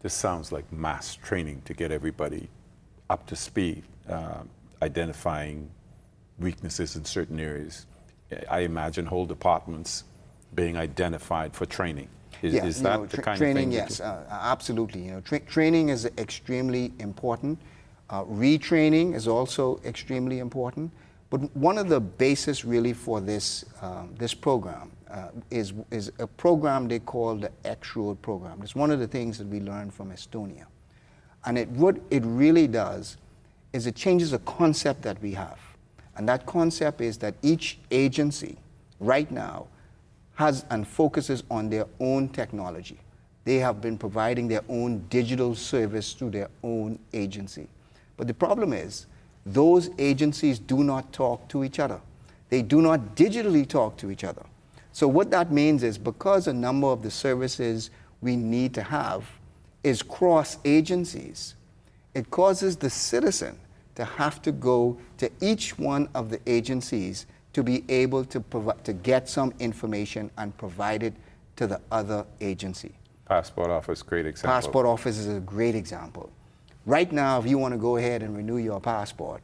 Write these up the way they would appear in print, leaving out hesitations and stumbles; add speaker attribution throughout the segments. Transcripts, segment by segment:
Speaker 1: This sounds like mass training to get everybody up to speed, identifying weaknesses in certain areas. I imagine whole departments being identified for training. Is that the kind
Speaker 2: training,
Speaker 1: of thing?
Speaker 2: Yes, absolutely. Training is extremely important. Retraining is also extremely important. But one of the basis really for this program is a program they call the X-Road program. It's one of the things that we learned from Estonia. And what it really does is it changes a concept that we have. And that concept is that each agency right now has and focuses on their own technology. They have been providing their own digital service through their own agency. But the problem is, those agencies do not talk to each other. They do not digitally talk to each other. So what that means is, because a number of the services we need to have is cross agencies, it causes the citizen to have to go to each one of the agencies to be able to get some information and provide it to the other agency.
Speaker 1: Passport office, great example.
Speaker 2: Passport office is a great example. Right now, if you want to go ahead and renew your passport,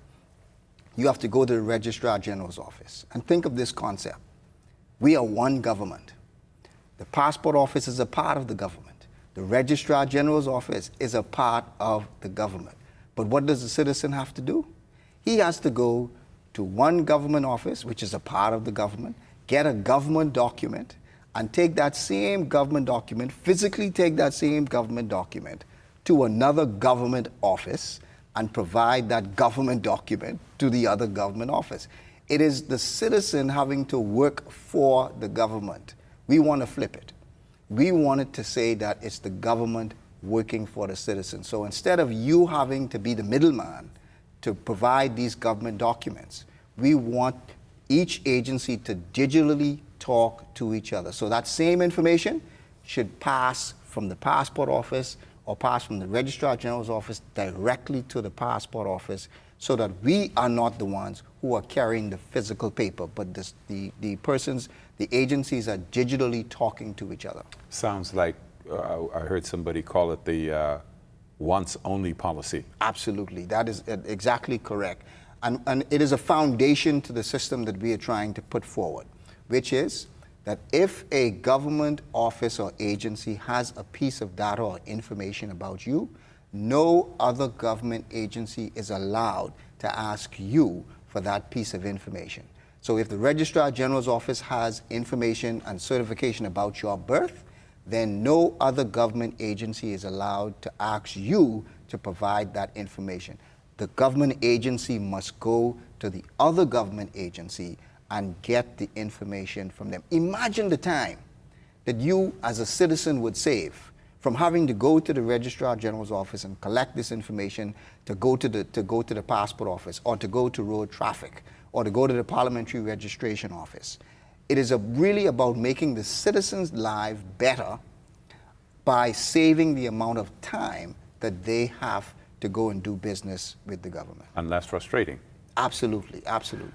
Speaker 2: you have to go to the Registrar General's office. And think of this concept. We are one government. The passport office is a part of the government. The Registrar General's office is a part of the government. But what does the citizen have to do? He has to go to one government office, which is a part of the government, get a government document, and take that same government document, physically take that same government document to another government office and provide that government document to the other government office. It is the citizen having to work for the government. We want to flip it. We want it to say that it's the government working for the citizen. So instead of you having to be the middleman to provide these government documents, we want each agency to digitally talk to each other. So that same information should pass from the passport office or pass from the Registrar General's office directly to the passport office, so that we are not the ones who are carrying the physical paper, but the agencies are digitally talking to each other.
Speaker 1: Sounds like, I heard somebody call it the once-only policy.
Speaker 2: Absolutely, that is exactly correct. And it is a foundation to the system that we are trying to put forward, which is that if a government office or agency has a piece of data or information about you, no other government agency is allowed to ask you for that piece of information. So if the Registrar General's office has information and certification about your birth, then no other government agency is allowed to ask you to provide that information. The government agency must go to the other government agency and get the information from them. Imagine the time that you as a citizen would save from having to go to the Registrar General's office and collect this information to go to the passport office, or to go to road traffic, or to go to the parliamentary registration office. It is really about making the citizens' life better by saving the amount of time that they have to go and do business with the government.
Speaker 1: And less frustrating.
Speaker 2: Absolutely, absolutely.